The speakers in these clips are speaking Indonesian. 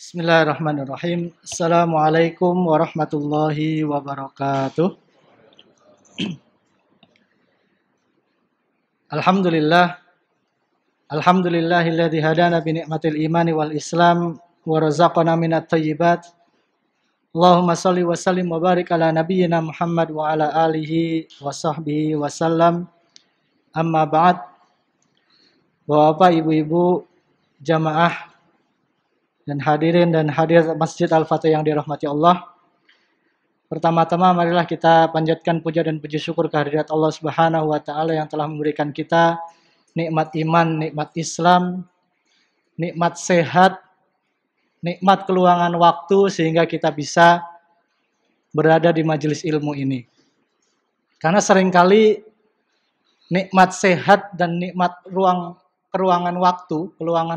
Bismillahirrahmanirrahim. Assalamualaikum warahmatullahi wabarakatuh. Alhamdulillah. Alhamdulillahilladzi hadana bi ni'matil imani wal islam wa razaqana minat thayyibat. Allahumma shalli wa sallim wa barik ala nabiyyina Muhammad wa ala alihi wa sahbihi wa sallam. Amma ba'd. Bapak, ibu-ibu, jamaah dan hadirin dan hadir Masjid Al-Fatih yang dirahmati Allah. Pertama-tama marilah kita panjatkan puja dan puji syukur kehadirat Allah Subhanahu wa taala yang telah memberikan kita nikmat iman, nikmat Islam, nikmat sehat, nikmat keluangan waktu sehingga kita bisa berada di majelis ilmu ini. Karena seringkali nikmat sehat dan nikmat keluangan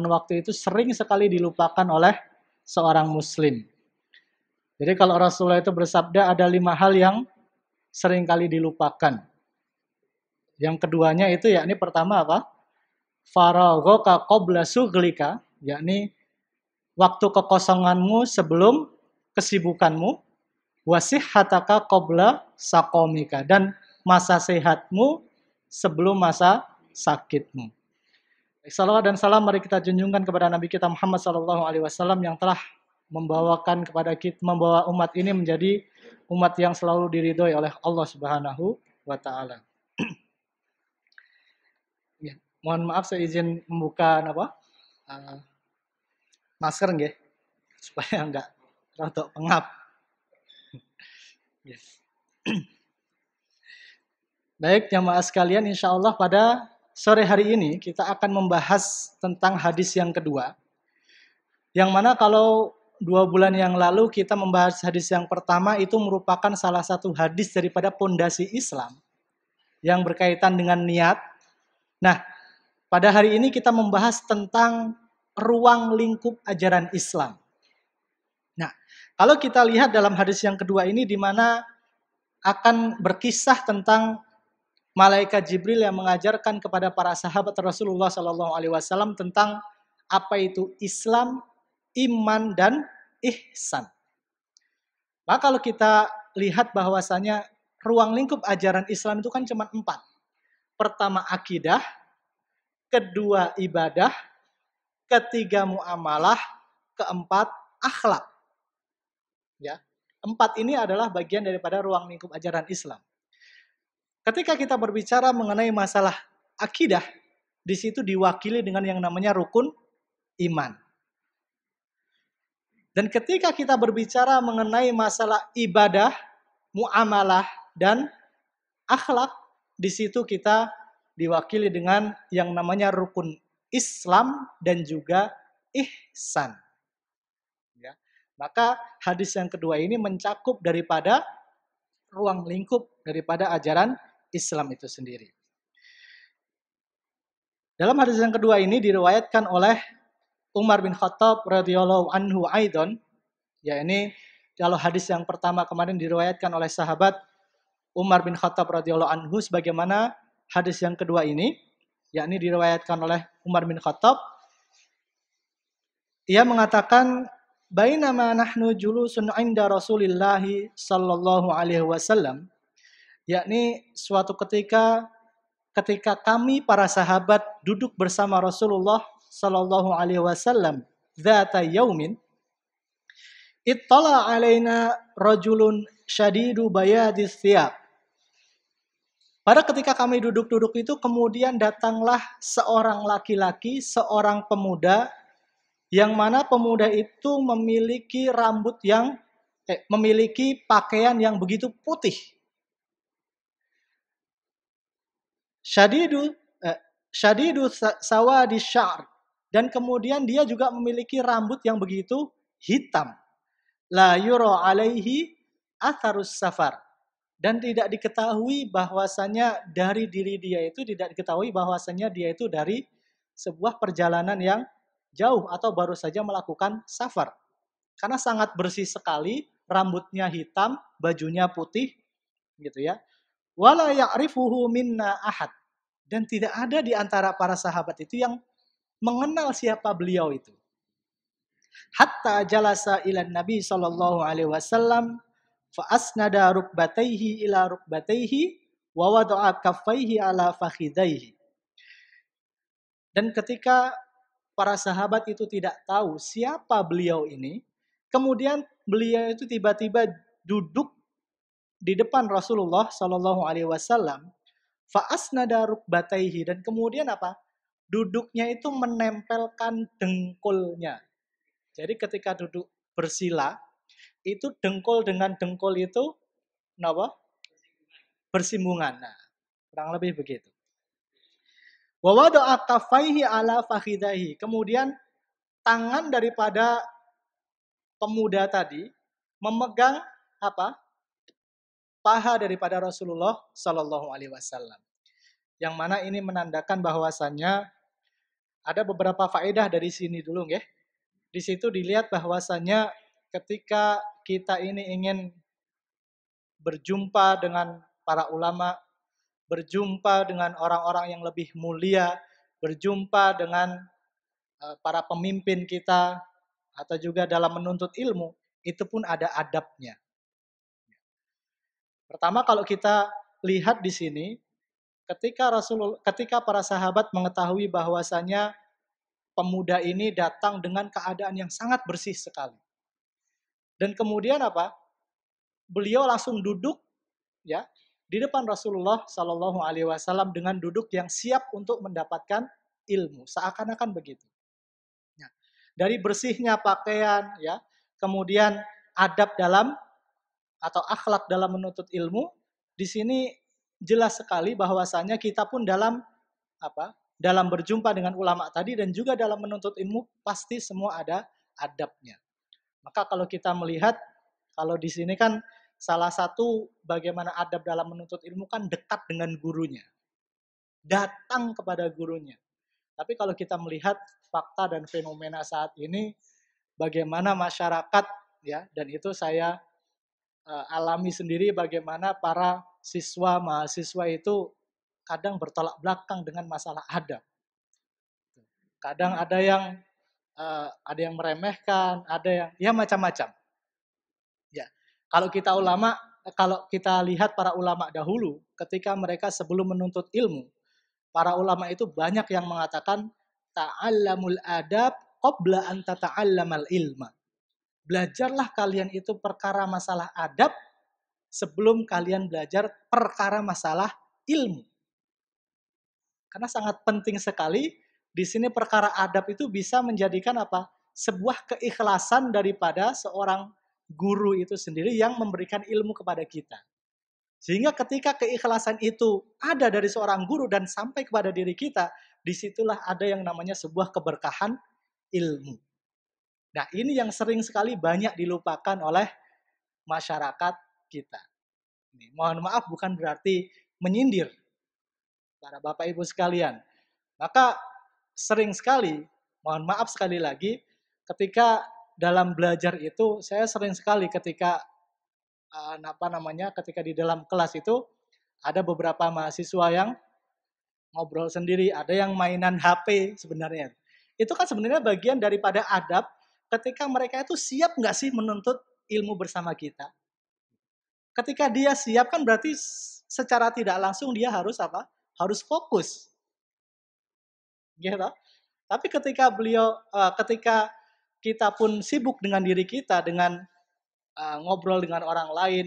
waktu itu sering sekali dilupakan oleh seorang muslim. Jadi kalau Rasulullah itu bersabda ada 5 hal yang sering kali dilupakan. Yang keduanya itu yakni pertama apa? Faraghoka qabla sughlika, yakni waktu kekosonganmu sebelum kesibukanmu, wasihhataka qabla saqomika, dan masa sehatmu sebelum masa sakitmu. Salawat dan salam mari kita junjungkan kepada Nabi kita Muhammad SAW yang telah membawa umat ini menjadi umat yang selalu diridhoi oleh Allah Subhanahu wa taala. Ya, mohon maaf saya izin membuka masker nggih supaya enggak rada pengap. Yes. Baik jamaah sekalian, insyaallah pada sore hari ini kita akan membahas tentang hadis yang kedua. Yang mana kalau 2 bulan yang lalu kita membahas hadis yang pertama itu merupakan salah satu hadis daripada pondasi Islam yang berkaitan dengan niat. Nah, pada hari ini kita membahas tentang ruang lingkup ajaran Islam. Nah, kalau kita lihat dalam hadis yang kedua ini di mana akan berkisah tentang Malaikat Jibril yang mengajarkan kepada para sahabat Rasulullah SAW tentang apa itu Islam, iman, dan ihsan. Maka kalau kita lihat bahwasanya ruang lingkup ajaran Islam itu kan cuma 4. Pertama akidah, kedua ibadah, ketiga muamalah, keempat akhlak. Ya, 4 ini adalah bagian daripada ruang lingkup ajaran Islam. Ketika kita berbicara mengenai masalah akidah, di situ diwakili dengan yang namanya rukun iman. Dan ketika kita berbicara mengenai masalah ibadah, muamalah, dan akhlak, di situ kita diwakili dengan yang namanya rukun Islam dan juga ihsan. Ya. Maka hadis yang kedua ini mencakup daripada ruang lingkup daripada ajaran Islam itu sendiri. Dalam hadis yang kedua ini diriwayatkan oleh Umar bin Khattab radhiyallahu anhu aidon, ya ini kalau hadis yang pertama kemarin diriwayatkan oleh sahabat Umar bin Khattab radhiyallahu anhu, sebagaimana hadis yang kedua ini yakni diriwayatkan oleh Umar bin Khattab. Ia mengatakan bainama nahnu julusun 'inda Rasulillah sallallahu alaihi wasallam, yakni suatu ketika kami para sahabat duduk bersama Rasulullah sallallahu alaihi wasallam dzata yaumin ittala alaina rajulun syadidu bayadis thiyab. Pada ketika kami duduk-duduk itu kemudian datanglah seorang laki-laki, seorang pemuda yang mana pemuda itu memiliki memiliki pakaian yang begitu putih. Syadidu sawadi syar, dan kemudian dia juga memiliki rambut yang begitu hitam. La yura alaihi atharus safar, dan tidak diketahui bahwasanya dari diri dia itu tidak diketahui bahwasanya dia itu dari sebuah perjalanan yang jauh atau baru saja melakukan safar. Karena sangat bersih sekali, rambutnya hitam, bajunya putih gitu ya. Wala ya'rifuhu minna ahad, dan tidak ada di antara para sahabat itu yang mengenal siapa beliau itu. hatta jalasa ila Nabi sallallahu alaihi wasallam fa asnada rukbatayhi ila rukbatayhi wa wada'a kaffaihi ala fakhidaihi. Dan ketika para sahabat itu tidak tahu siapa beliau ini, kemudian beliau itu tiba-tiba duduk di depan Rasulullah Shallallahu Alaihi Wasallam, faasnada rukbataihi, dan kemudian apa? Duduknya itu menempelkan dengkulnya. Jadi ketika duduk bersila, itu dengkul dengan dengkul itu apa? Bersinggungan. Nah, kurang lebih begitu. Wa wada'a kaffaihi ala fakhidahi. Kemudian tangan daripada pemuda tadi memegang apa? Paha daripada Rasulullah Shallallahu Alaihi Wasallam. Yang mana ini menandakan bahwasannya ada beberapa faedah dari sini dulu, ya. Di situ dilihat bahwasannya ketika kita ini ingin berjumpa dengan para ulama, berjumpa dengan orang-orang yang lebih mulia, berjumpa dengan para pemimpin kita, atau juga dalam menuntut ilmu, itu pun ada adabnya. Pertama, kalau kita lihat di sini, ketika para sahabat mengetahui bahwasanya pemuda ini datang dengan keadaan yang sangat bersih sekali. Dan kemudian apa? Beliau langsung duduk ya di depan Rasulullah Shallallahu Alaihi Wasallam dengan duduk yang siap untuk mendapatkan ilmu, seakan-akan begitu. Ya. Dari bersihnya pakaian, ya, kemudian adab dalam atau akhlak dalam menuntut ilmu, di sini jelas sekali bahwasanya kita pun dalam apa? Dalam berjumpa dengan ulama tadi dan juga dalam menuntut ilmu pasti semua ada adabnya. Maka kalau kita melihat, kalau di sini kan salah satu bagaimana adab dalam menuntut ilmu kan dekat dengan gurunya. Datang kepada gurunya. Tapi kalau kita melihat fakta dan fenomena saat ini, bagaimana masyarakat, ya, dan itu saya alami sendiri bagaimana para siswa, mahasiswa itu kadang bertolak belakang dengan masalah adab. Kadang ada yang meremehkan, ada yang ya macam-macam. Ya, kalau kita lihat para ulama dahulu, ketika mereka sebelum menuntut ilmu, para ulama itu banyak yang mengatakan ta'allamul adab qabla an tata'allamal ilma. Belajarlah kalian itu perkara masalah adab sebelum kalian belajar perkara masalah ilmu. Karena sangat penting sekali di sini perkara adab itu bisa menjadikan apa? Sebuah keikhlasan daripada seorang guru itu sendiri yang memberikan ilmu kepada kita. Sehingga ketika keikhlasan itu ada dari seorang guru dan sampai kepada diri kita, disitulah ada yang namanya sebuah keberkahan ilmu. Nah, ini yang sering sekali banyak dilupakan oleh masyarakat kita. Mohon maaf bukan berarti menyindir para Bapak Ibu sekalian. Maka sering sekali, mohon maaf sekali lagi, ketika dalam belajar itu saya sering sekali ketika ketika di dalam kelas itu ada beberapa mahasiswa yang ngobrol sendiri, ada yang mainan HP sebenarnya. Itu kan sebenarnya bagian daripada adab ketika mereka itu siap nggak sih menuntut ilmu bersama kita. Ketika dia siap kan berarti secara tidak langsung dia harus apa? Harus fokus. Gitu. Tapi ketika kita pun sibuk dengan diri kita, dengan ngobrol dengan orang lain,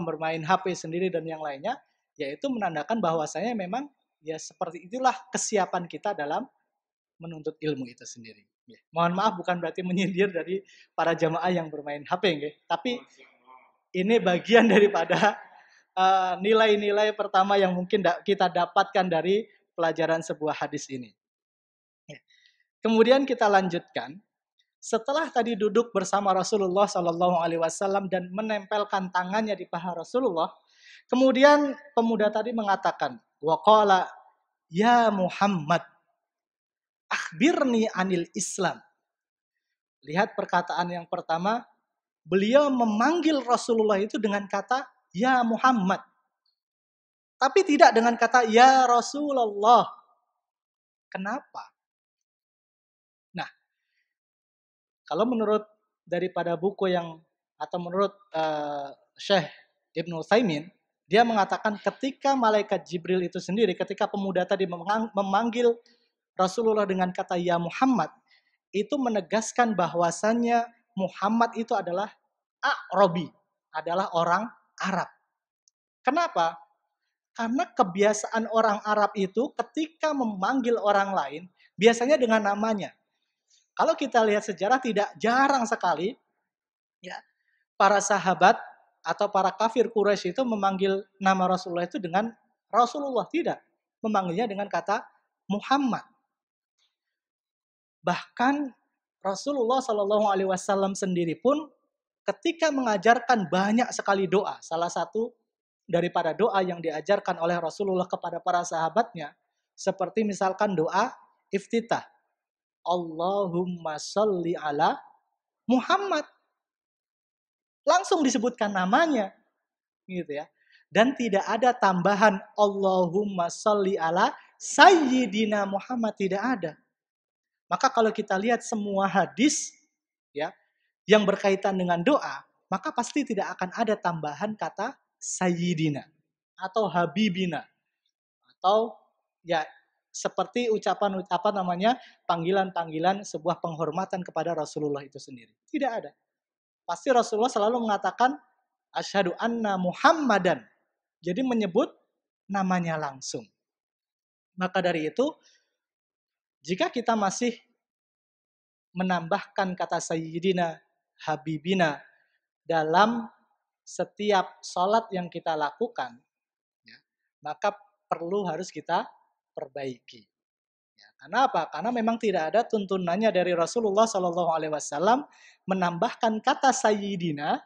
bermain HP sendiri dan yang lainnya, yaitu menandakan bahwasanya memang ya seperti itulah kesiapan kita dalam menuntut ilmu itu sendiri. Ya. Mohon maaf bukan berarti menyindir dari para jamaah yang bermain HP, ya. Tapi ini bagian daripada nilai-nilai pertama yang mungkin kita dapatkan dari pelajaran sebuah hadis ini. Ya. Kemudian kita lanjutkan. Setelah tadi duduk bersama Rasulullah Shallallahu Alaihi Wasallam dan menempelkan tangannya di paha Rasulullah, kemudian pemuda tadi mengatakan, waqala ya Muhammad, akhbirni anil Islam. Lihat perkataan yang pertama, beliau memanggil Rasulullah itu dengan kata ya Muhammad, tapi tidak dengan kata ya Rasulullah. Kenapa? Kalau menurut daripada buku yang atau menurut Syekh Ibnu Utsaimin, dia mengatakan ketika malaikat Jibril itu sendiri, ketika pemuda tadi memanggil Rasulullah dengan kata ya Muhammad, itu menegaskan bahwasannya Muhammad itu adalah A'rabi, adalah orang Arab. Kenapa? Karena kebiasaan orang Arab itu ketika memanggil orang lain, biasanya dengan namanya. Kalau kita lihat sejarah, tidak jarang sekali ya para sahabat atau para kafir Quraisy itu memanggil nama Rasulullah itu dengan Rasulullah, tidak. Memanggilnya dengan kata Muhammad. Bahkan Rasulullah Shallallahu Alaihi Wasallam sendiri pun ketika mengajarkan banyak sekali doa, salah satu daripada doa yang diajarkan oleh Rasulullah kepada para sahabatnya, seperti misalkan doa iftitah. Allahumma sholli ala Muhammad. Langsung disebutkan namanya, gitu ya. Dan tidak ada tambahan Allahumma sholli ala Sayyidina Muhammad, tidak ada. Maka kalau kita lihat semua hadis ya yang berkaitan dengan doa, maka pasti tidak akan ada tambahan kata Sayyidina atau Habibina atau ya seperti ucapan-ucapan namanya panggilan-panggilan sebuah penghormatan kepada Rasulullah itu sendiri. Tidak ada. Pasti Rasulullah selalu mengatakan asyhadu anna Muhammadan. Jadi menyebut namanya langsung. Maka dari itu, jika kita masih menambahkan kata Sayyidina, Habibina dalam setiap sholat yang kita lakukan, ya, maka harus kita perbaiki. Ya, karena apa? Karena memang tidak ada tuntunannya dari Rasulullah Shallallahu Alaihi Wasallam menambahkan kata Sayyidina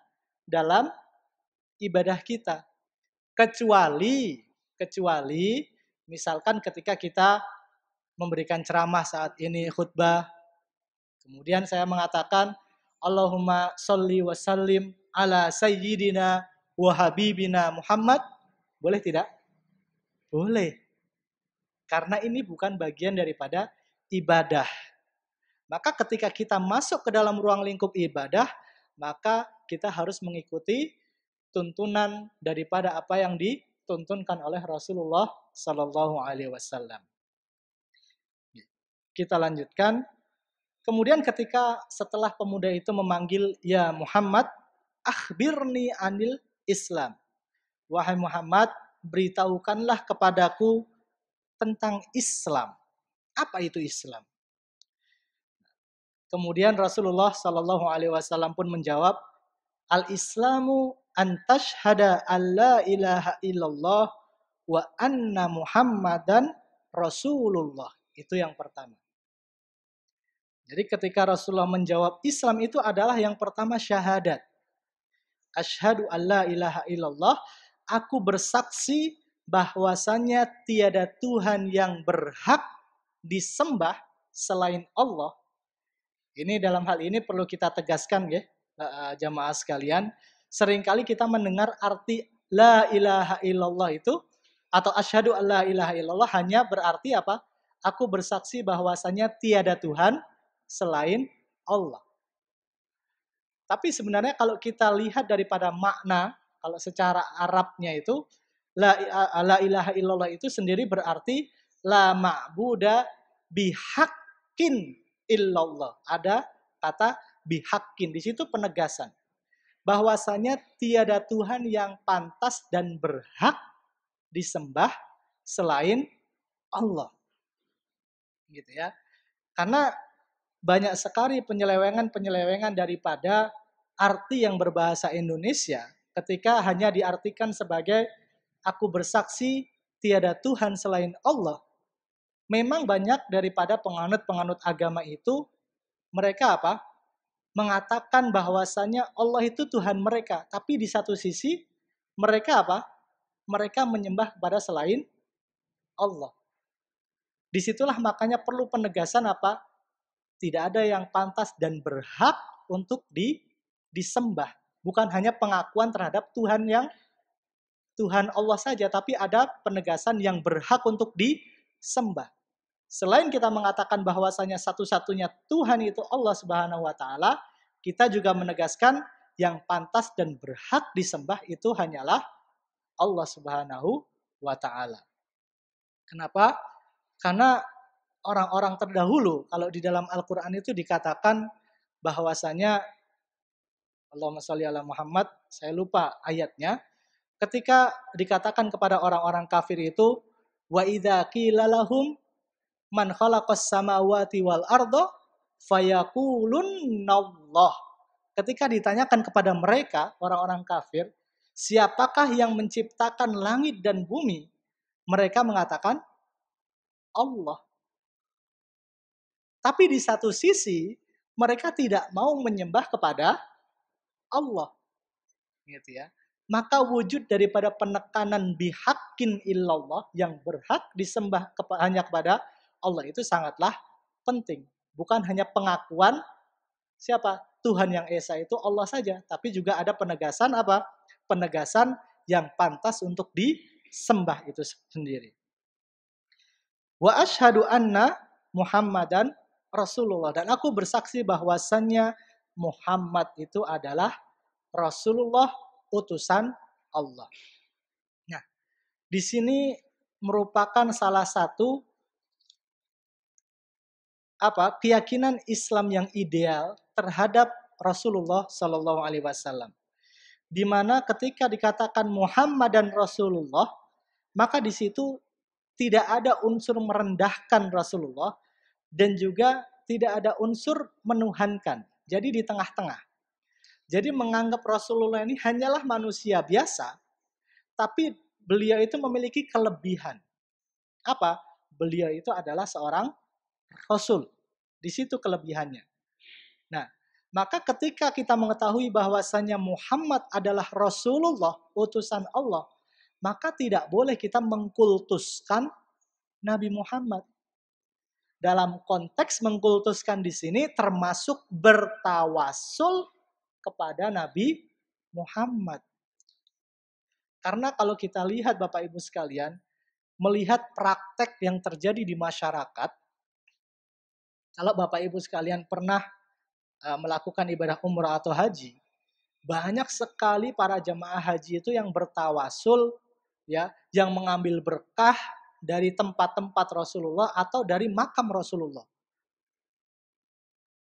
dalam ibadah kita, kecuali misalkan ketika kita memberikan ceramah saat ini khutbah, kemudian saya mengatakan Allahumma sholli wa sallim ala Sayyidina wa Habibina Muhammad, boleh tidak? Boleh. Karena ini bukan bagian daripada ibadah. Maka ketika kita masuk ke dalam ruang lingkup ibadah, maka kita harus mengikuti tuntunan daripada apa yang dituntunkan oleh Rasulullah Sallallahu Alaihi Wasallam. Kita lanjutkan. Kemudian ketika setelah pemuda itu memanggil ya Muhammad, akhbirni anil Islam. Wahai Muhammad, beritahukanlah kepadaku tentang Islam. Apa itu Islam? Kemudian Rasulullah Shallallahu Alaihi Wasallam pun menjawab, Al-Islamu antashhada alla ilaha illallah wa anna Muhammadan Rasulullah. Itu yang pertama. Jadi ketika Rasulullah menjawab Islam itu adalah yang pertama syahadat. Asyhadu alla ilaha illallah, aku bersaksi bahwasanya tiada Tuhan yang berhak disembah selain Allah. Ini dalam hal ini perlu kita tegaskan ya, jamaah sekalian. Seringkali kita mendengar arti la ilaha illallah itu atau asyhadu alla ilaha illallah hanya berarti apa? Aku bersaksi bahwasanya tiada Tuhan selain Allah. Tapi sebenarnya kalau kita lihat daripada makna, kalau secara Arabnya itu, la ilaha illallah itu sendiri berarti la ma'buda bihaqqin illallah. Ada kata bihaqqin, di situ penegasan. Bahwasanya tiada Tuhan yang pantas dan berhak disembah selain Allah. Gitu ya. Karena banyak sekali penyelewengan daripada arti yang berbahasa Indonesia ketika hanya diartikan sebagai aku bersaksi tiada Tuhan selain Allah. Memang banyak daripada penganut agama itu mereka apa? Mengatakan bahwasanya Allah itu Tuhan mereka, tapi di satu sisi mereka apa? Mereka menyembah kepada selain Allah. Disitulah makanya perlu penegasan apa? Tidak ada yang pantas dan berhak untuk disembah. Bukan hanya pengakuan terhadap Tuhan Allah saja, tapi ada penegasan yang berhak untuk disembah. Selain kita mengatakan bahwasanya satu-satunya Tuhan itu Allah Subhanahu wa taala, kita juga menegaskan yang pantas dan berhak disembah itu hanyalah Allah Subhanahu wa taala. Kenapa? Karena orang-orang terdahulu kalau di dalam Al-Qur'an itu dikatakan bahwasanya Allahumma sholli ala Muhammad, saya lupa ayatnya, ketika dikatakan kepada orang-orang kafir itu wa idza qila lahum man khalaqas samawati wal arda fayaqulunallah. Ketika ditanyakan kepada mereka orang-orang kafir, siapakah yang menciptakan langit dan bumi? Mereka mengatakan Allah. Tapi di satu sisi mereka tidak mau menyembah kepada Allah. Gitu ya. Maka wujud daripada penekanan bihaqqin illallah yang berhak disembah hanya kepada Allah itu sangatlah penting. Bukan hanya pengakuan siapa? Tuhan yang Esa itu Allah saja, tapi juga ada penegasan apa? Penegasan yang pantas untuk disembah itu sendiri. Wa asyhadu anna Muhammadan Rasulullah, dan aku bersaksi bahwasannya Muhammad itu adalah Rasulullah, utusan Allah. Nah, di sini merupakan salah satu keyakinan Islam yang ideal terhadap Rasulullah Shallallahu Alaihi Wasallam. Di mana ketika dikatakan Muhammad dan Rasulullah, maka di situ tidak ada unsur merendahkan Rasulullah dan juga tidak ada unsur menuhankan. Jadi di tengah-tengah. Jadi menganggap Rasulullah ini hanyalah manusia biasa, tapi beliau itu memiliki kelebihan. Apa? Beliau itu adalah seorang Rasul. Di situ kelebihannya. Nah, maka ketika kita mengetahui bahwasannya Muhammad adalah Rasulullah, utusan Allah, maka tidak boleh kita mengkultuskan Nabi Muhammad. Dalam konteks mengkultuskan di sini termasuk bertawasul kepada Nabi Muhammad. Karena kalau kita lihat Bapak Ibu sekalian, melihat praktek yang terjadi di masyarakat, kalau Bapak Ibu sekalian pernah melakukan ibadah umrah atau haji, banyak sekali para jamaah haji itu yang bertawasul, ya, yang mengambil berkah dari tempat-tempat Rasulullah atau dari makam Rasulullah.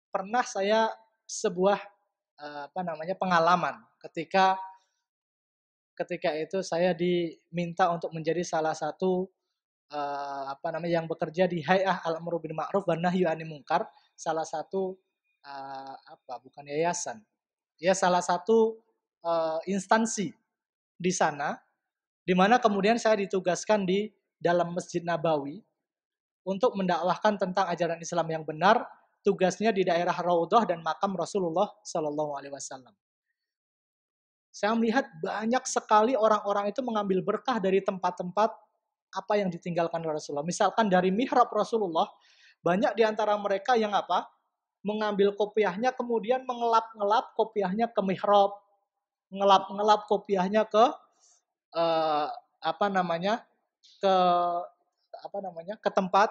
Pernah saya sebuah pengalaman ketika itu saya diminta untuk menjadi salah satu yang bekerja di Hay'ah Al-Amru bil Ma'ruf wan Nahyi 'anil Munkar, salah satu bukan yayasan, ya salah satu instansi di sana, di mana kemudian saya ditugaskan di dalam Masjid Nabawi untuk mendakwahkan tentang ajaran Islam yang benar, tugasnya di daerah Raudhah dan makam Rasulullah Shallallahu Alaihi Wasallam. Saya melihat banyak sekali orang-orang itu mengambil berkah dari tempat-tempat apa yang ditinggalkan Rasulullah. Misalkan dari mihrab Rasulullah, banyak di antara mereka yang mengambil kopiahnya kemudian mengelap-ngelap kopiahnya ke mihrab, ngelap-ngelap kopiahnya ke ke tempat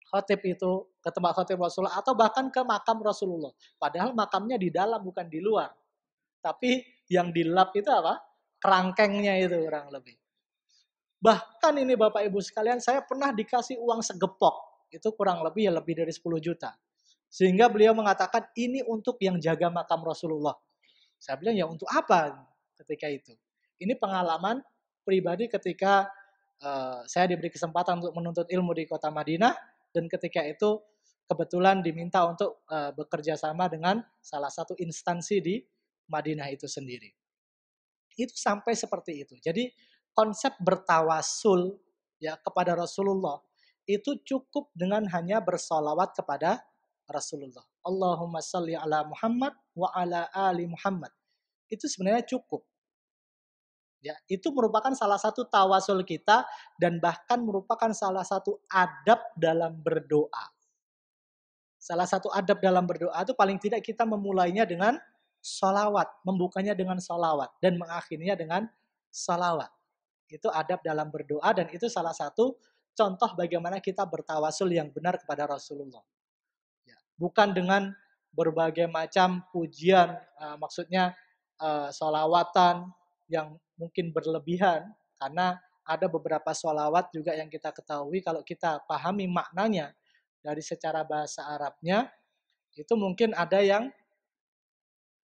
khotib itu, ke tempat khotib Rasulullah atau bahkan ke makam Rasulullah. Padahal makamnya di dalam bukan di luar. Tapi yang dilap itu kerangkengnya itu kurang lebih. Bahkan ini Bapak Ibu sekalian, saya pernah dikasih uang segepok. Itu kurang lebih lebih dari 10 juta. Sehingga beliau mengatakan ini untuk yang jaga makam Rasulullah. Saya bilang ya untuk apa ketika itu. Ini pengalaman pribadi ketika saya diberi kesempatan untuk menuntut ilmu di kota Madinah. Dan ketika itu kebetulan diminta untuk bekerja sama dengan salah satu instansi di Madinah itu sendiri. Itu sampai seperti itu. Jadi konsep bertawasul ya kepada Rasulullah itu cukup dengan hanya bersolawat kepada Rasulullah. Allahumma sholli ala Muhammad wa ala ali Muhammad. Itu sebenarnya cukup. Ya, itu merupakan salah satu tawasul kita dan bahkan merupakan salah satu adab dalam berdoa. Salah satu adab dalam berdoa itu paling tidak kita memulainya dengan sholawat, membukanya dengan sholawat dan mengakhirinya dengan sholawat. Itu adab dalam berdoa dan itu salah satu contoh bagaimana kita bertawasul yang benar kepada Rasulullah. Ya, bukan dengan berbagai macam pujian, maksudnya sholawatan yang mungkin berlebihan, karena ada beberapa sholawat juga yang kita ketahui kalau kita pahami maknanya dari secara bahasa Arabnya, itu mungkin ada yang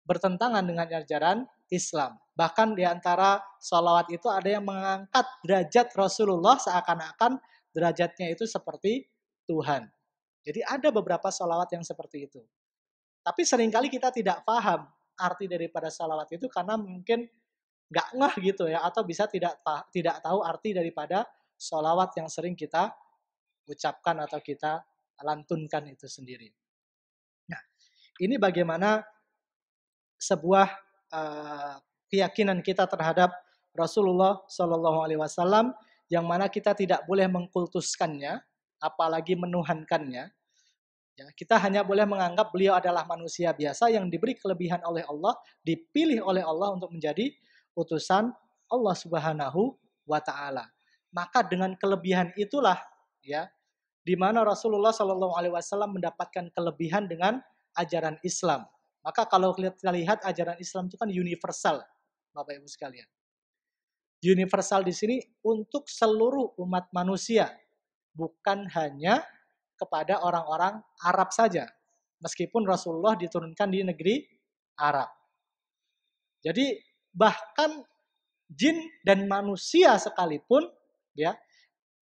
bertentangan dengan ajaran Islam. Bahkan di antara sholawat itu ada yang mengangkat derajat Rasulullah seakan-akan derajatnya itu seperti Tuhan. Jadi ada beberapa sholawat yang seperti itu. Tapi seringkali kita tidak paham arti daripada sholawat itu karena mungkin nggak ngeh gitu ya, atau bisa tidak tahu arti daripada sholawat yang sering kita ucapkan atau kita lantunkan itu sendiri. Nah, ini bagaimana sebuah keyakinan kita terhadap Rasulullah Shallallahu Alaihi Wasallam yang mana kita tidak boleh mengkultuskannya, apalagi menuhankannya. Ya, kita hanya boleh menganggap beliau adalah manusia biasa yang diberi kelebihan oleh Allah, dipilih oleh Allah untuk menjadi utusan Allah Subhanahu wa Ta'ala. Maka dengan kelebihan itulah ya, di mana Rasulullah Shallallahu Alaihi Wasallam mendapatkan kelebihan dengan ajaran Islam. Maka kalau kita lihat ajaran Islam itu kan universal, Bapak Ibu sekalian. Universal di sini untuk seluruh umat manusia, bukan hanya kepada orang-orang Arab saja. Meskipun Rasulullah diturunkan di negeri Arab. Jadi bahkan jin dan manusia sekalipun ya,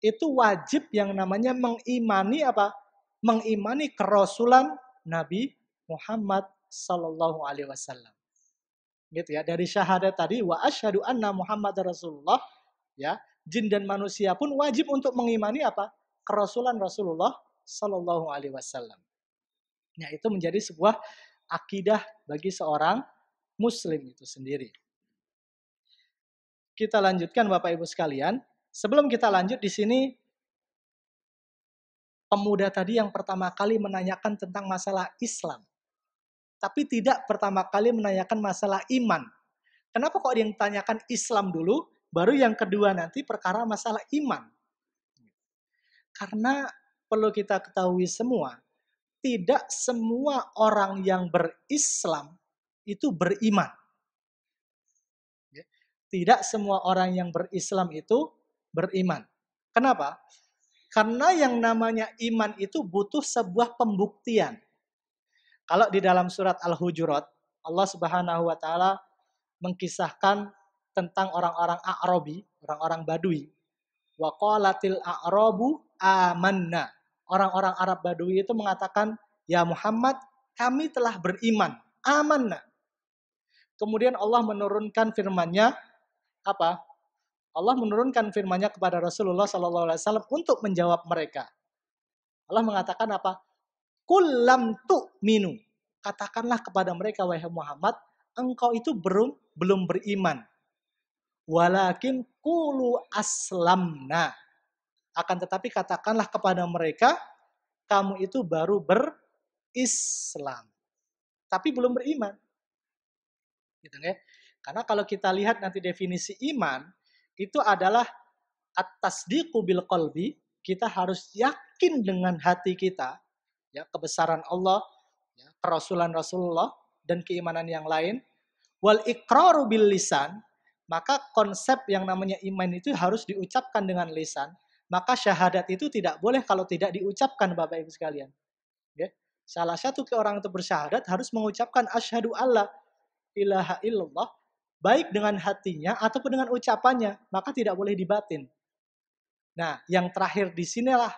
itu wajib yang namanya mengimani apa? Mengimani kerasulan Nabi Muhammad sallallahu alaihi wasallam. Gitu ya. Dari syahadat tadi wa asyhadu anna Muhammad Rasulullah ya, jin dan manusia pun wajib untuk mengimani apa? Kerasulan Rasulullah sallallahu alaihi wasallam. Nah, itu menjadi sebuah akidah bagi seorang muslim itu sendiri. Kita lanjutkan Bapak Ibu sekalian. Sebelum kita lanjut di sini, pemuda tadi yang pertama kali menanyakan tentang masalah Islam. Tapi tidak pertama kali menanyakan masalah iman. Kenapa kok dia tanyakan Islam dulu, baru yang kedua nanti perkara masalah iman? Karena perlu kita ketahui semua, tidak semua orang yang berislam itu beriman. Tidak semua orang yang berislam itu beriman. Kenapa? Karena yang namanya iman itu butuh sebuah pembuktian. Kalau di dalam surat Al-Hujurat, Allah Subhanahu wa Ta'ala mengkisahkan tentang orang-orang A'rabi, orang-orang Badui. Wa qalatil a'rabu amanna. Orang-orang Arab Badui itu mengatakan, "Ya Muhammad, kami telah beriman." Amanna. Kemudian Allah menurunkan firman-Nya apa? Allah menurunkan firman-Nya kepada Rasulullah sallallahu alaihi wasallam untuk menjawab mereka. Allah mengatakan apa? Qul lam tu'minu. Katakanlah kepada mereka wahai Muhammad, engkau itu belum beriman. Walakin qulu aslamna. Akan tetapi katakanlah kepada mereka, kamu itu baru berislam. Tapi belum beriman. Gitu ya. Karena kalau kita lihat nanti definisi iman, itu adalah at-tasdiqu bil qalbi, kita harus yakin dengan hati kita, ya, kebesaran Allah, ya, kerasulan Rasulullah, dan keimanan yang lain. Wal iqraru bil lisan, maka konsep yang namanya iman itu harus diucapkan dengan lisan. Maka syahadat itu tidak boleh kalau tidak diucapkan, Bapak Ibu sekalian. Ya. Salah satu orang itu bersyahadat harus mengucapkan asyhadu alla ilaha illallah, baik dengan hatinya ataupun dengan ucapannya, maka tidak boleh dibatin. Nah, yang terakhir di sinilah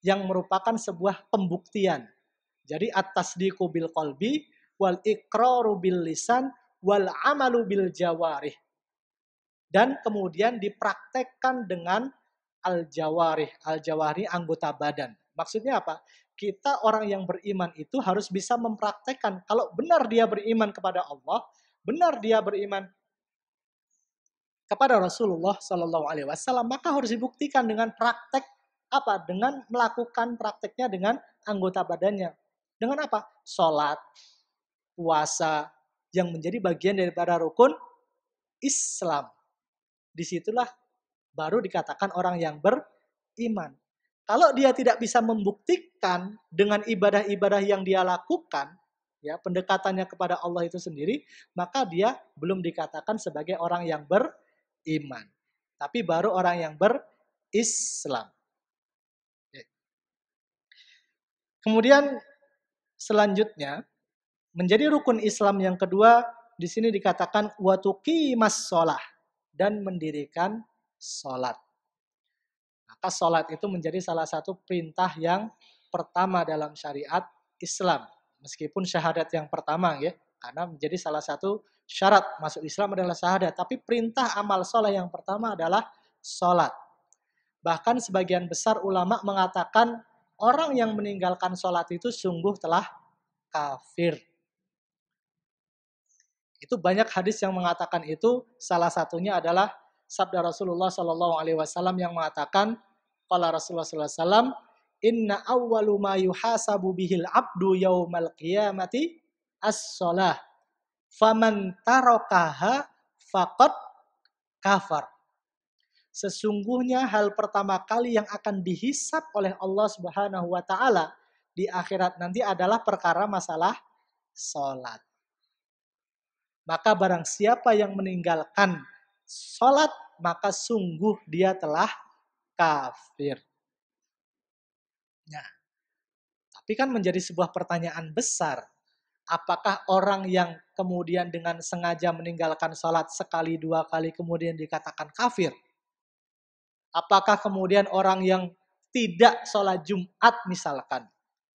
yang merupakan sebuah pembuktian. Jadi at-tasdiqu bil qalbi wal iqraru bil lisan wal amalu bil jawarih. Dan kemudian dipraktekkan dengan al-jawarih. Al-jawarih anggota badan. Maksudnya apa? Kita orang yang beriman itu harus bisa mempraktekkan. Kalau benar dia beriman kepada Allah, benar dia beriman kepada Rasulullah Shallallahu Alaihi Wasallam, maka harus dibuktikan dengan praktek apa? Dengan melakukan prakteknya dengan anggota badannya. Dengan apa? Sholat, puasa, yang menjadi bagian daripada rukun Islam. Disitulah baru dikatakan orang yang beriman. beriman. Kalau dia tidak bisa membuktikan dengan ibadah-ibadah yang dia lakukan, ya pendekatannya kepada Allah itu sendiri, maka dia belum dikatakan sebagai orang yang beriman. Tapi baru orang yang berislam. Kemudian selanjutnya, menjadi rukun Islam yang kedua, di sini dikatakan watuqimas shalah, dan mendirikan sholat. Maka sholat itu menjadi salah satu perintah yang pertama dalam syariat Islam. Meskipun syahadat yang pertama, ya, karena menjadi salah satu syarat masuk Islam adalah syahadat. Tapi perintah amal sholat yang pertama adalah sholat. Bahkan sebagian besar ulama mengatakan orang yang meninggalkan sholat itu sungguh telah kafir. Itu banyak hadis yang mengatakan itu. Salah satunya adalah sabda Rasulullah SAW yang mengatakan, qala Rasulullah SAW, inna awwalu ma yuhasabu bihil abdu yaumal qiyamati as-shalah. Faman tarakaha faqad kafar. Sesungguhnya hal pertama kali yang akan dihisap oleh Allah Subhanahu wa taala di akhirat nanti adalah perkara masalah salat. Maka barang siapa yang meninggalkan salat, maka sungguh dia telah kafir. Nah, tapi kan menjadi sebuah pertanyaan besar. Apakah orang yang kemudian dengan sengaja meninggalkan salat sekali dua kali kemudian dikatakan kafir? Apakah kemudian orang yang tidak sholat Jumat misalkan,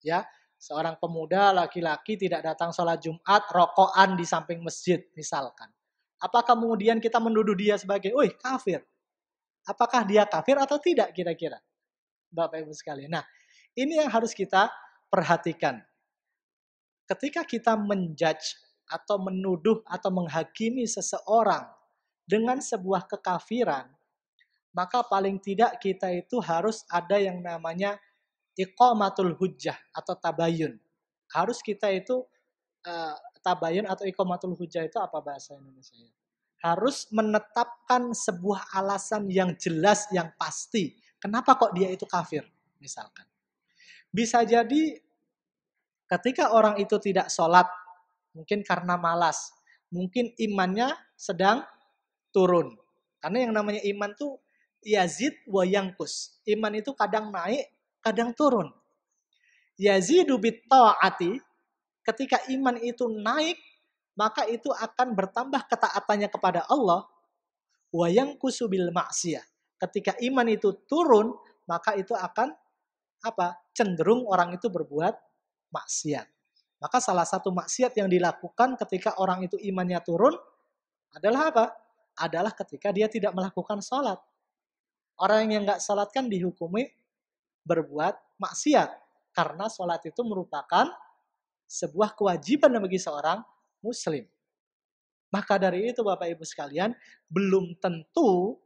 ya, seorang pemuda laki-laki tidak datang sholat Jumat, rokokan di samping masjid misalkan. Apakah kemudian kita menuduh dia sebagai, kafir? Apakah dia kafir atau tidak kira-kira? Bapak Ibu sekalian. Nah, ini yang harus kita perhatikan. Ketika kita menjudge atau menuduh atau menghakimi seseorang dengan sebuah kekafiran, maka paling tidak kita itu harus ada yang namanya iqamatul hujjah atau tabayun. Harus kita itu tabayun atau iqamatul hujjah itu apa bahasa Indonesia? Harus menetapkan sebuah alasan yang jelas, yang pasti. Kenapa kok dia itu kafir, misalkan. Bisa jadi ketika orang itu tidak sholat, mungkin karena malas, mungkin imannya sedang turun. Karena yang namanya iman tuh yazid wa yangkus. Iman itu kadang naik, kadang turun. Yazidu bit ta'ati, ketika iman itu naik, maka itu akan bertambah ketaatannya kepada Allah. Wa yangkusu bil ma'siyah. Ketika iman itu turun, maka itu akan cenderung orang itu berbuat maksiat. Maka salah satu maksiat yang dilakukan ketika orang itu imannya turun adalah apa? Adalah ketika dia tidak melakukan sholat. Orang yang nggak sholat kan dihukumi berbuat maksiat. Karena sholat itu merupakan sebuah kewajiban bagi seorang muslim. Maka dari itu Bapak Ibu sekalian, belum tentu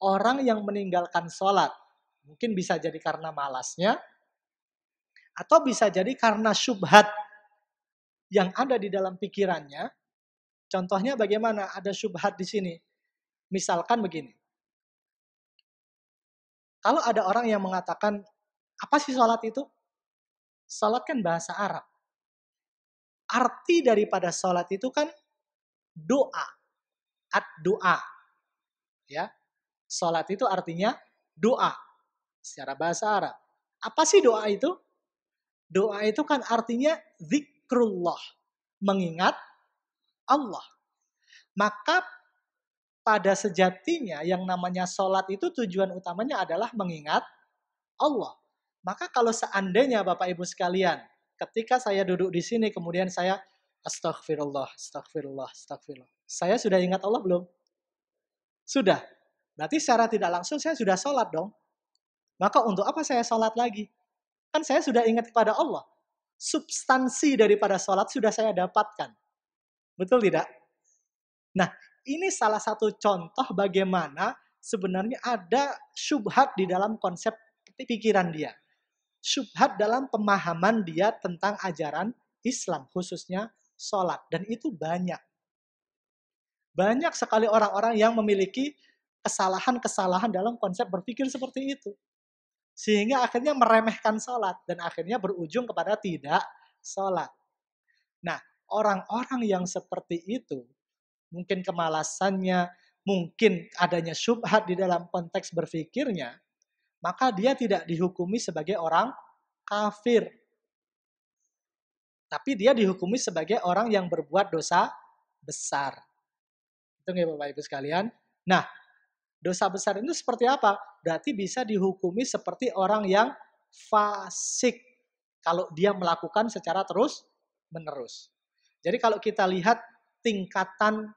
orang yang meninggalkan sholat, mungkin bisa jadi karena malasnya, atau bisa jadi karena syubhat yang ada di dalam pikirannya. Contohnya bagaimana? Ada syubhat di sini. Misalkan begini. Kalau ada orang yang mengatakan, apa sih sholat itu? Sholat kan bahasa Arab. Arti daripada sholat itu kan doa. Ad-doa. Ya. Sholat itu artinya doa. Secara bahasa Arab. Apa sih doa itu? Doa itu kan artinya zikrullah. Mengingat Allah. Maka pada sejatinya yang namanya sholat itu tujuan utamanya adalah mengingat Allah. Maka kalau seandainya Bapak Ibu sekalian, ketika saya duduk di sini kemudian saya astagfirullah, astagfirullah, astagfirullah. Saya sudah ingat Allah belum? Sudah. Berarti secara tidak langsung saya sudah sholat dong. Maka untuk apa saya sholat lagi? Kan saya sudah ingat kepada Allah. Substansi daripada sholat sudah saya dapatkan. Betul tidak? Nah, ini salah satu contoh bagaimana sebenarnya ada syubhat di dalam konsep pikiran dia. Syubhat dalam pemahaman dia tentang ajaran Islam, khususnya sholat. Dan itu banyak. Banyak sekali orang-orang yang memiliki kesalahan-kesalahan dalam konsep berpikir seperti itu. Sehingga akhirnya meremehkan sholat dan akhirnya berujung kepada tidak sholat. Nah, orang-orang yang seperti itu, mungkin kemalasannya, mungkin adanya syubhat di dalam konteks berpikirnya, maka dia tidak dihukumi sebagai orang kafir. Tapi dia dihukumi sebagai orang yang berbuat dosa besar. Itu ya Bapak Ibu sekalian. Nah, dosa besar itu seperti apa? Berarti bisa dihukumi seperti orang yang fasik kalau dia melakukan secara terus menerus. Jadi kalau kita lihat tingkatan,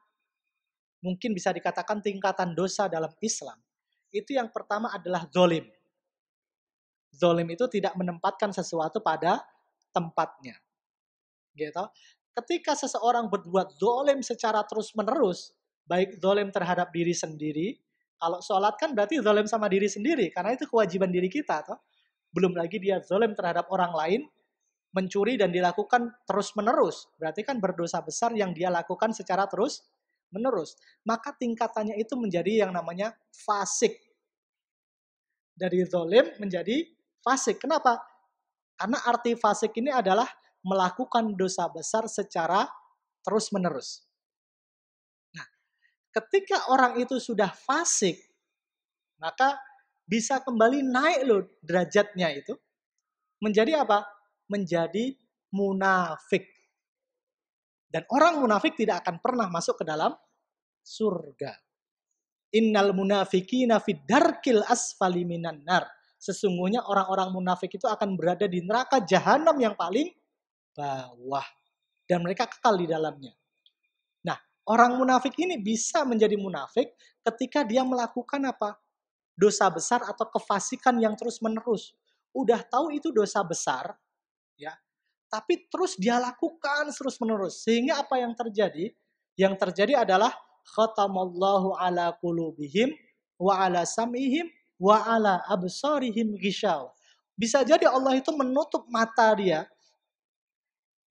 mungkin bisa dikatakan tingkatan dosa dalam Islam, itu yang pertama adalah zolim. Zolim itu tidak menempatkan sesuatu pada tempatnya. Gitu. Ketika seseorang berbuat zolim secara terus menerus, baik zolim terhadap diri sendiri, kalau sholat kan berarti zolim sama diri sendiri, karena itu kewajiban diri kita. Toh. Belum lagi dia zolim terhadap orang lain, mencuri dan dilakukan terus menerus, berarti kan berdosa besar yang dia lakukan secara terus menerus. Maka tingkatannya itu menjadi yang namanya fasik. Dari zolim menjadi fasik. Kenapa? Karena arti fasik ini adalah melakukan dosa besar secara terus-menerus. Nah, ketika orang itu sudah fasik, maka bisa kembali naik loh derajatnya itu. Menjadi apa? Menjadi munafik. Dan orang munafik tidak akan pernah masuk ke dalam surga. Innal munafikina fid darkil asfali minan nar. Sesungguhnya orang-orang munafik itu akan berada di neraka jahanam yang paling bawah. Dan mereka kekal di dalamnya. Nah, orang munafik ini bisa menjadi munafik ketika dia melakukan apa? Dosa besar atau kefasikan yang terus-menerus. Udah tahu itu dosa besar, ya, tapi terus dia lakukan terus-menerus. Sehingga apa yang terjadi? Yang terjadi adalah khatamallahu ala qulubihim wa ala sam'ihim wa ala absarihim gishaw. Bisa jadi Allah itu menutup mata dia,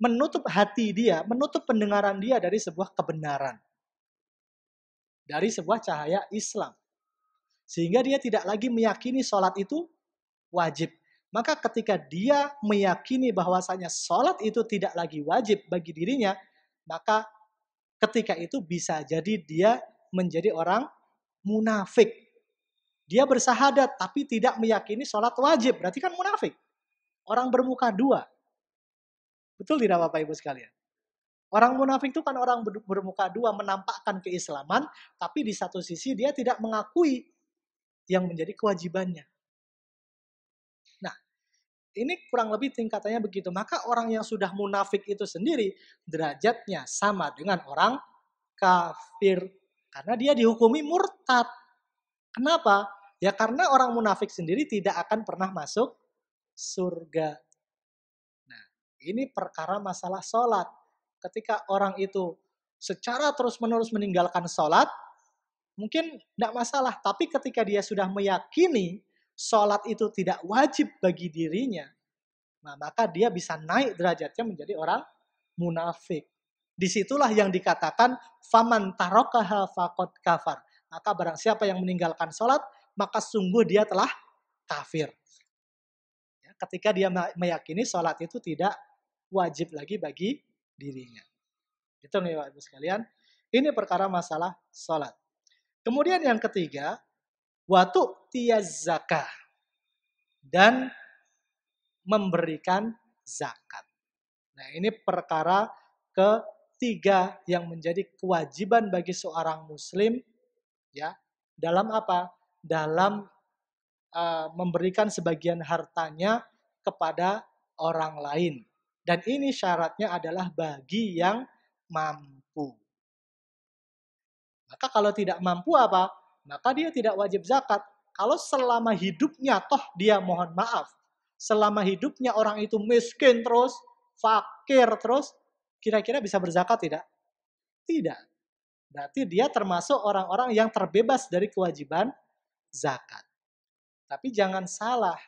menutup hati dia, menutup pendengaran dia dari sebuah kebenaran. Dari sebuah cahaya Islam. Sehingga dia tidak lagi meyakini sholat itu wajib. Maka ketika dia meyakini bahwasanya sholat itu tidak lagi wajib bagi dirinya, maka ketika itu bisa jadi dia menjadi orang munafik. Dia bersahadat tapi tidak meyakini sholat wajib. Berarti kan munafik. Orang bermuka dua. Betul tidak Bapak Ibu sekalian? Orang munafik itu kan orang bermuka dua, menampakkan keislaman, tapi di satu sisi dia tidak mengakui yang menjadi kewajibannya. Nah, ini kurang lebih tingkatannya begitu. Maka orang yang sudah munafik itu sendiri, derajatnya sama dengan orang kafir. Karena dia dihukumi murtad. Kenapa? Ya karena orang munafik sendiri tidak akan pernah masuk surga. Nah, ini perkara masalah sholat. Ketika orang itu secara terus-menerus meninggalkan sholat, mungkin tidak masalah. Tapi ketika dia sudah meyakini sholat itu tidak wajib bagi dirinya, nah, maka dia bisa naik derajatnya menjadi orang munafik. Disitulah yang dikatakan faman tarokaha faqad kafar. Maka barang siapa yang meninggalkan sholat, maka sungguh dia telah kafir. Ya, ketika dia meyakini sholat itu tidak wajib lagi bagi dirinya. Itu nih Bapak Ibu sekalian. Ini perkara masalah sholat. Kemudian yang ketiga, watu tiyaz zakah. Dan memberikan zakat. Nah, ini perkara ketiga yang menjadi kewajiban bagi seorang muslim, ya, dalam apa? Dalam memberikan sebagian hartanya kepada orang lain. Dan ini syaratnya adalah bagi yang mampu. Maka kalau tidak mampu apa? Maka dia tidak wajib zakat. Kalau selama hidupnya toh dia mohon maaf, selama hidupnya orang itu miskin terus, fakir terus, kira-kira bisa berzakat tidak? Tidak. Berarti dia termasuk orang-orang yang terbebas dari kewajiban zakat. Tapi jangan salah,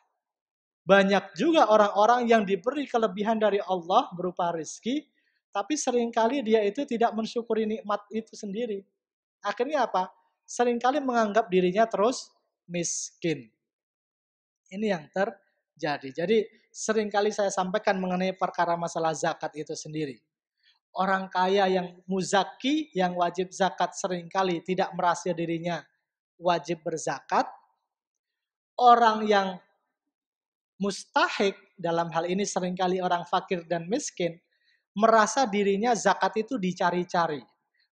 banyak juga orang-orang yang diberi kelebihan dari Allah berupa rezeki, tapi seringkali dia itu tidak mensyukuri nikmat itu sendiri. Akhirnya apa? Seringkali menganggap dirinya terus miskin. Ini yang terjadi. Jadi seringkali saya sampaikan mengenai perkara masalah zakat itu sendiri. Orang kaya yang muzaki, yang wajib zakat seringkali tidak merasa dirinya wajib berzakat. Orang yang mustahik, dalam hal ini seringkali orang fakir dan miskin, merasa dirinya zakat itu dicari-cari.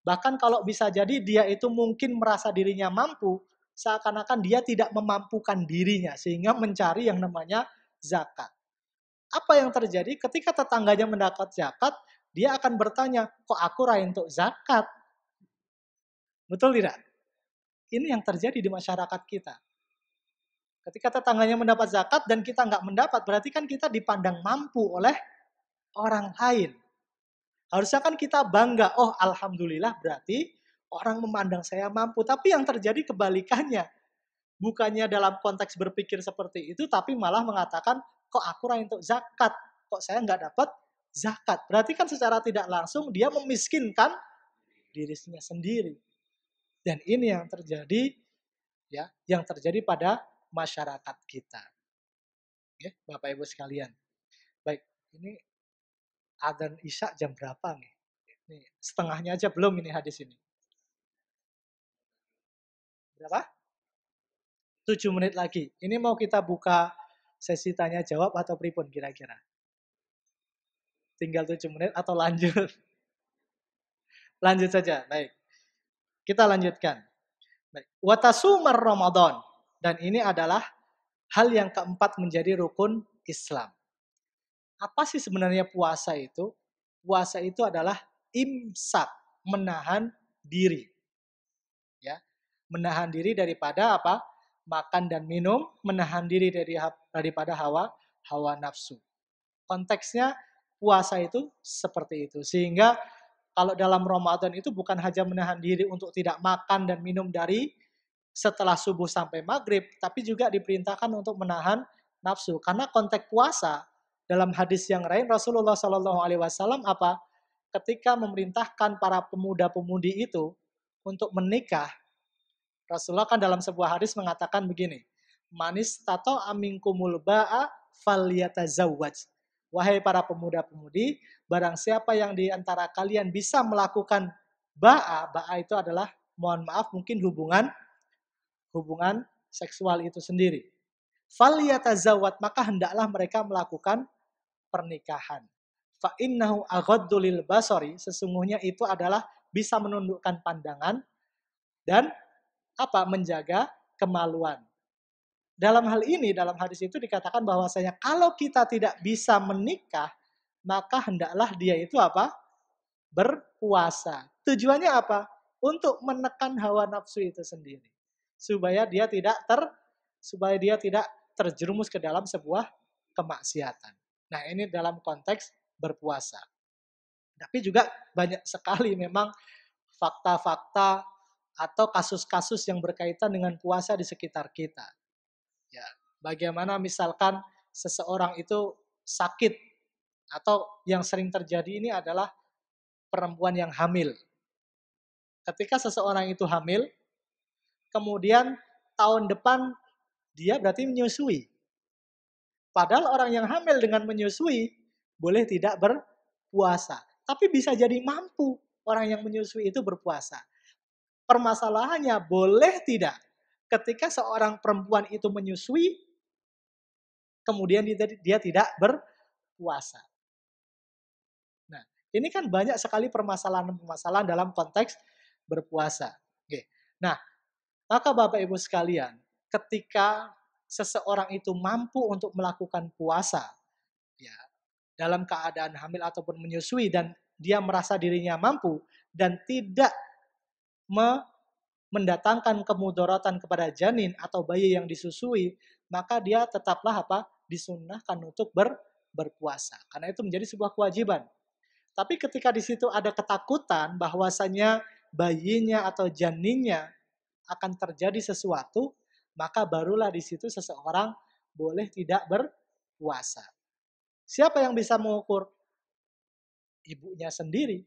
Bahkan kalau bisa jadi dia itu mungkin merasa dirinya mampu, seakan-akan dia tidak memampukan dirinya, sehingga mencari yang namanya zakat. Apa yang terjadi ketika tetangganya mendapat zakat, dia akan bertanya, kok aku raih untuk zakat? Betul tidak? Ini yang terjadi di masyarakat kita. Ketika tetangganya mendapat zakat dan kita nggak mendapat, berarti kan kita dipandang mampu oleh orang lain. Harusnya kan kita bangga, oh alhamdulillah berarti orang memandang saya mampu. Tapi yang terjadi kebalikannya. Bukannya dalam konteks berpikir seperti itu, tapi malah mengatakan, kok aku raih untuk zakat? Kok saya nggak dapat zakat? Berarti kan secara tidak langsung dia memiskinkan dirinya sendiri. Dan ini yang terjadi, ya, yang terjadi pada masyarakat kita. Ya, Bapak Ibu sekalian. Baik, ini adzan Isya jam berapa nih? Nih, setengahnya aja belum ini hadis ini. Berapa? 7 menit lagi. Ini mau kita buka sesi tanya jawab atau pripun kira-kira? Tinggal 7 menit atau lanjut? Lanjut saja. Baik. Kita lanjutkan. Baik. Watasumar Ramadan. Dan ini adalah hal yang keempat menjadi rukun Islam. Apa sih sebenarnya puasa itu? Puasa itu adalah imsak, menahan diri. Ya. Menahan diri daripada apa? Makan dan minum, menahan diri daripada hawa nafsu. Konteksnya puasa itu seperti itu. Sehingga kalau dalam Ramadan itu bukan hanya menahan diri untuk tidak makan dan minum dari setelah subuh sampai maghrib, tapi juga diperintahkan untuk menahan nafsu. Karena konteks puasa dalam hadis yang lain Rasulullah Shallallahu Alaihi Wasallam apa? Ketika memerintahkan para pemuda-pemudi itu untuk menikah, Rasulullah kan dalam sebuah hadis mengatakan begini, manis tato aminkumul ba'a falyatazawwaj. Wahai para pemuda-pemudi, barang siapa yang di antara kalian bisa melakukan ba'a itu adalah, mohon maaf, mungkin hubungan seksual itu sendiri. Falyatazawwaj, maka hendaklah mereka melakukan pernikahan. Fa innahu aghaddu lil basari, sesungguhnya itu adalah bisa menundukkan pandangan dan apa? Menjaga kemaluan. Dalam hal ini, dalam hadis itu dikatakan bahwasanya kalau kita tidak bisa menikah, maka hendaklah dia itu apa? Berpuasa. Tujuannya apa? Untuk menekan hawa nafsu itu sendiri. Supaya dia tidak terjerumus ke dalam sebuah kemaksiatan. Nah, ini dalam konteks berpuasa. Tapi juga banyak sekali memang fakta-fakta atau kasus-kasus yang berkaitan dengan puasa di sekitar kita. Ya, bagaimana misalkan seseorang itu sakit atau yang sering terjadi ini adalah perempuan yang hamil. Ketika seseorang itu hamil, kemudian tahun depan dia berarti menyusui. Padahal orang yang hamil dengan menyusui boleh tidak berpuasa. Tapi bisa jadi mampu orang yang menyusui itu berpuasa. Permasalahannya boleh tidak ketika seorang perempuan itu menyusui, kemudian dia tidak berpuasa. Nah, ini kan banyak sekali permasalahan-permasalahan dalam konteks berpuasa. Oke. Nah, maka Bapak Ibu sekalian, ketika seseorang itu mampu untuk melakukan puasa, ya, dalam keadaan hamil ataupun menyusui dan dia merasa dirinya mampu dan tidak mendatangkan kemudaratan kepada janin atau bayi yang disusui, maka dia tetaplah apa? Disunnahkan untuk berpuasa. Karena itu menjadi sebuah kewajiban. Tapi ketika di situ ada ketakutan bahwasanya bayinya atau janinnya akan terjadi sesuatu, maka barulah di situ seseorang boleh tidak berpuasa. Siapa yang bisa mengukur? Ibunya sendiri,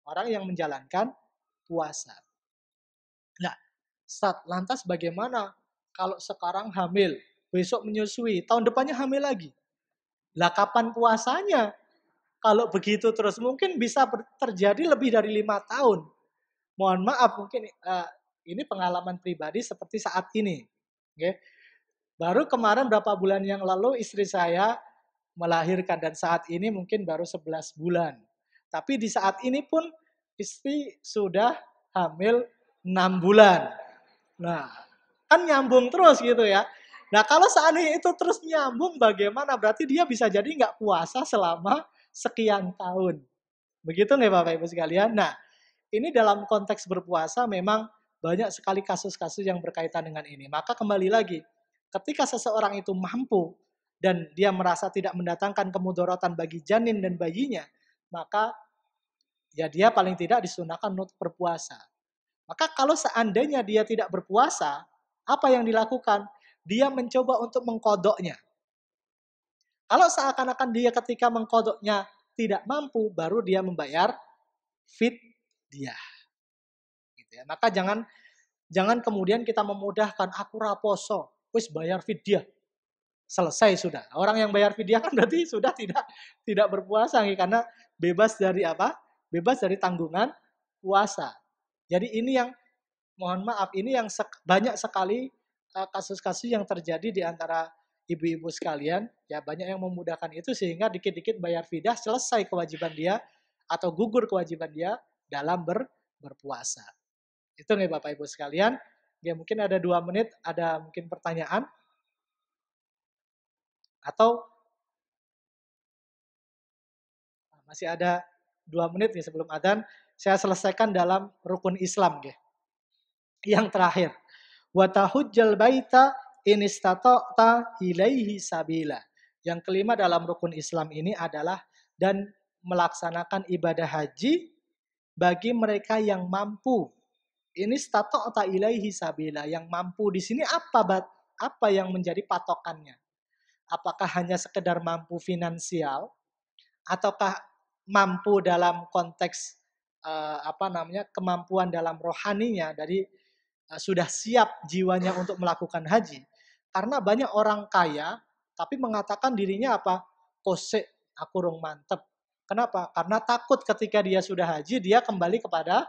orang yang menjalankan puasa. Nah, lantas bagaimana kalau sekarang hamil? besok menyusui, tahun depannya hamil lagi. Lah kapan puasanya? Kalau begitu terus mungkin bisa terjadi lebih dari 5 tahun. Mohon maaf mungkin ini pengalaman pribadi seperti saat ini. Okay. Baru kemarin berapa bulan yang lalu istri saya melahirkan dan saat ini mungkin baru 11 bulan. Tapi di saat ini pun istri sudah hamil 6 bulan. Nah, kan nyambung terus gitu ya. Nah, kalau seandainya itu terus nyambung bagaimana? Berarti dia bisa jadi nggak puasa selama sekian tahun. Begitu nggak Bapak Ibu sekalian? Nah, ini dalam konteks berpuasa memang banyak sekali kasus-kasus yang berkaitan dengan ini. Maka kembali lagi, ketika seseorang itu mampu dan dia merasa tidak mendatangkan kemudorotan bagi janin dan bayinya, maka ya dia paling tidak disunahkan untuk berpuasa. Maka kalau seandainya dia tidak berpuasa, apa yang dilakukan? Dia mencoba untuk mengkodoknya. Kalau seakan-akan dia ketika mengkodoknya tidak mampu, baru dia membayar fidyah. Gitu ya. Maka jangan kemudian kita memudahkan aku raposo, wis bayar fidyah. Selesai sudah. Orang yang bayar fidyah kan berarti sudah tidak berpuasa karena bebas dari apa? Bebas dari tanggungan puasa. Jadi ini yang mohon maaf ini yang banyak sekali kasus-kasus yang terjadi di antara ibu-ibu sekalian, ya banyak yang memudahkan itu sehingga dikit-dikit bayar fidyah selesai kewajiban dia atau gugur kewajiban dia dalam berpuasa. Itu nih Bapak Ibu sekalian. Ya mungkin ada 2 menit, ada mungkin pertanyaan atau masih ada 2 menit nih sebelum adzan. Saya selesaikan dalam rukun Islam ya. Yang terakhir, wa tahujjal baita in istata'ta ilaihi sabila. Yang kelima dalam rukun Islam ini adalah dan melaksanakan ibadah haji bagi mereka yang mampu. Ini istata'ta ilaihi sabila. Yang mampu di sini apa yang menjadi patokannya? Apakah hanya sekedar mampu finansial ataukah mampu dalam konteks kemampuan dalam rohaninya dari sudah siap jiwanya untuk melakukan haji. Karena banyak orang kaya tapi mengatakan dirinya apa? Kosek, aku rung mantep. Kenapa? Karena takut ketika dia sudah haji dia kembali kepada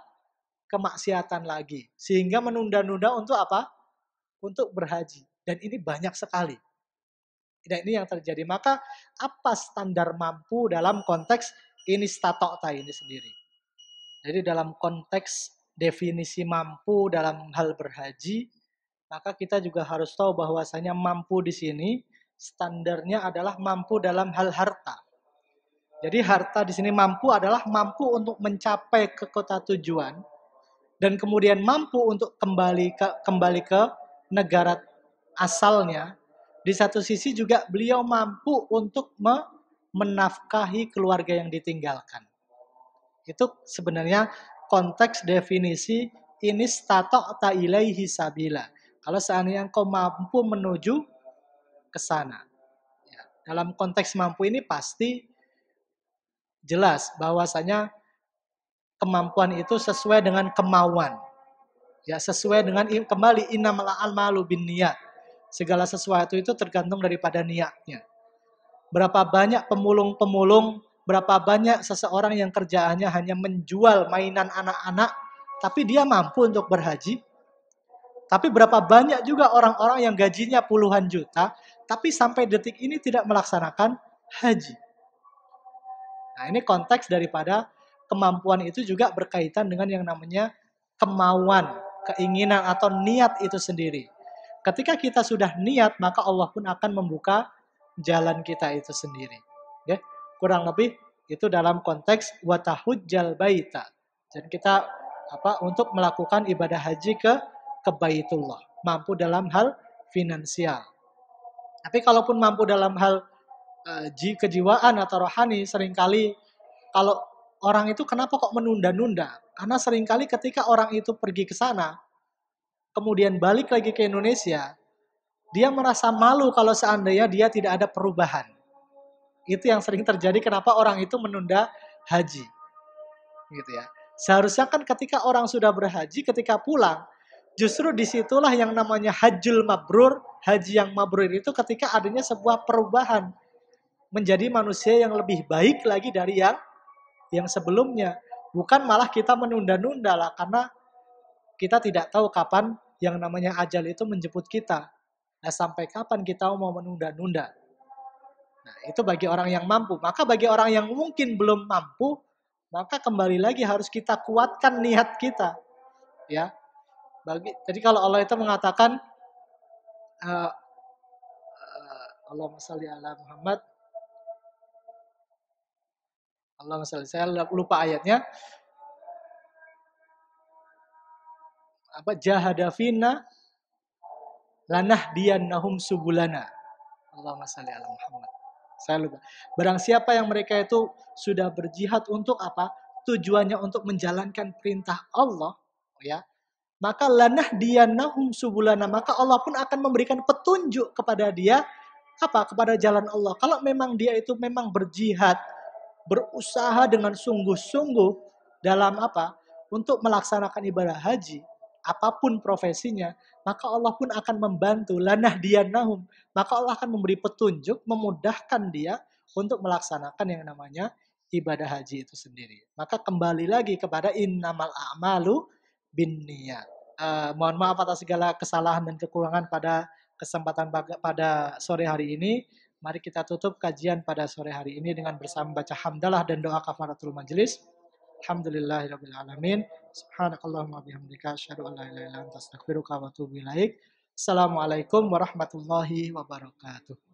kemaksiatan lagi. Sehingga menunda-nunda untuk apa? Untuk berhaji. Dan ini banyak sekali. Dan ini yang terjadi. Maka apa standar mampu dalam konteks ini statokta ini sendiri? Jadi dalam konteks definisi mampu dalam hal berhaji, maka kita juga harus tahu bahwasanya mampu di sini standarnya adalah mampu dalam hal harta. Jadi harta di sini mampu adalah mampu untuk mencapai ke kota tujuan dan kemudian mampu untuk kembali ke negara asalnya. Di satu sisi juga beliau mampu untuk menafkahi keluarga yang ditinggalkan. Itu sebenarnya konteks definisi ini stata'ta ilaihi sabila. Kalau seandainya engkau mampu menuju ke sana. Ya, dalam konteks mampu ini pasti jelas bahwasanya kemampuan itu sesuai dengan kemauan. Ya, sesuai dengan kembali innamal a'malu binniyat. Segala sesuatu itu tergantung daripada niatnya. Berapa banyak pemulung-pemulung, berapa banyak seseorang yang kerjaannya hanya menjual mainan anak-anak, tapi dia mampu untuk berhaji. Tapi berapa banyak juga orang-orang yang gajinya puluhan juta, tapi sampai detik ini tidak melaksanakan haji. Nah, ini konteks daripada kemampuan itu juga berkaitan dengan yang namanya kemauan, keinginan atau niat itu sendiri. Ketika kita sudah niat, maka Allah pun akan membuka jalan kita itu sendiri. Ya, kurang lebih itu dalam konteks watahujjal baita. Dan kita untuk melakukan ibadah haji ke Baitullah, mampu dalam hal finansial. Tapi kalaupun mampu dalam hal kejiwaan atau rohani, seringkali kalau orang itu kenapa kok menunda-nunda? Karena seringkali ketika orang itu pergi ke sana, kemudian balik lagi ke Indonesia, dia merasa malu kalau seandainya dia tidak ada perubahan. Itu yang sering terjadi kenapa orang itu menunda haji. Gitu ya. Seharusnya kan ketika orang sudah berhaji, ketika pulang, justru disitulah yang namanya hajjul mabrur haji yang mabrur itu ketika adanya sebuah perubahan menjadi manusia yang lebih baik lagi dari yang sebelumnya. Bukan malah kita menunda-nunda lah, karena kita tidak tahu kapan yang namanya ajal itu menjemput kita. Nah, sampai kapan kita mau menunda-nunda? Nah, itu bagi orang yang mampu. Maka bagi orang yang mungkin belum mampu, maka kembali lagi harus kita kuatkan niat kita. Ya, jadi kalau Allah itu mengatakan, Allahumma shalli ala Muhammad, Allahumma shalli, saya lupa ayatnya, apa, jahadafina lanahdiyannahum subulana. Allahumma shalli ala Muhammad. Saya lupa. Barang siapa yang mereka itu sudah berjihad untuk apa? Tujuannya untuk menjalankan perintah Allah, ya. Maka lanahdiyannahum subulana, maka Allah pun akan memberikan petunjuk kepada dia apa? Kepada jalan Allah. Kalau memang dia itu memang berjihad, berusaha dengan sungguh-sungguh dalam apa? Untuk melaksanakan ibadah haji, apapun profesinya, maka Allah pun akan membantu. Lanahdiyannahum, maka Allah akan memberi petunjuk, memudahkan dia untuk melaksanakan yang namanya ibadah haji itu sendiri. Maka kembali lagi kepada innamal a'malu binniyat. Mohon maaf atas segala kesalahan dan kekurangan pada kesempatan pada sore hari ini. Mari kita tutup kajian pada sore hari ini dengan bersama baca hamdalah dan doa kafaratul majelis. Alhamdulillahirabbil alamin. Subhanakallahumma bihamdika asyhadu an la ilaha illa anta astaghfiruka wa atubu ilaik. Assalamualaikum warahmatullahi wabarakatuh.